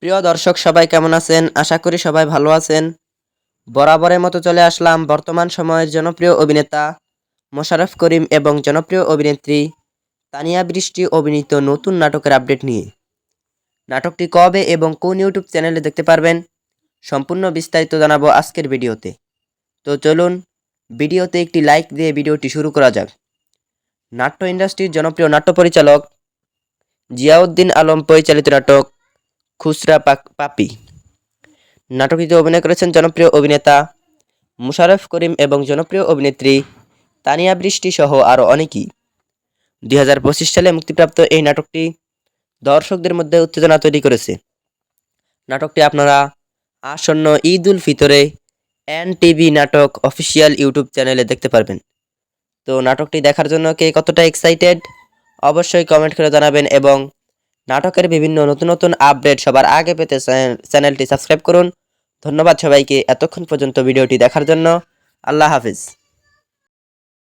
প্রিয় দর্শক সবাই কেমন আছেন? আশা করি সবাই ভালো আছেন। বরাবরের মতো চলে আসলাম বর্তমান সময়ের জনপ্রিয় অভিনেতা মোশাররফ করিম এবং জনপ্রিয় অভিনেত্রী তানিয়া বৃষ্টি অভিনীত নতুন নাটকের আপডেট নিয়ে। নাটকটি কবে এবং কোন ইউটিউব চ্যানেলে দেখতে পারবেন সম্পূর্ণ বিস্তারিত জানাবো আজকের ভিডিওতে। তো চলুন ভিডিওতে একটি লাইক দিয়ে ভিডিওটি শুরু করা যাক। নাট্য ইন্ডাস্ট্রির জনপ্রিয় নাট্য পরিচালক জিয়াউদ্দিন আলম পরিচালিত নাটক খুচরা পাপি। নাটকটিতে অভিনয় করেছেন জনপ্রিয় অভিনেতা মোশাররফ করিম এবং জনপ্রিয় অভিনেত্রী তানিয়া বৃষ্টি সহ আরও অনেকেই। 2025 সালে মুক্তিপ্রাপ্ত এই নাটকটি দর্শকদের মধ্যে উত্তেজনা তৈরি করেছে। নাটকটি আপনারা আসন্ন ঈদ উল ফিতরে এনটিভি নাটক অফিসিয়াল ইউটিউব চ্যানেলে দেখতে পারবেন। তো নাটকটি দেখার জন্য কে কতটা এক্সাইটেড অবশ্যই কমেন্ট করে জানাবেন এবং নাটকের বিভিন্ন নতুন নতুন আপডেট সবার আগে পেতে চ্যানেলটি সাবস্ক্রাইব করুন। ধন্যবাদ সবাইকে এতক্ষণ পর্যন্ত ভিডিওটি দেখার জন্য। আল্লাহ হাফিজ।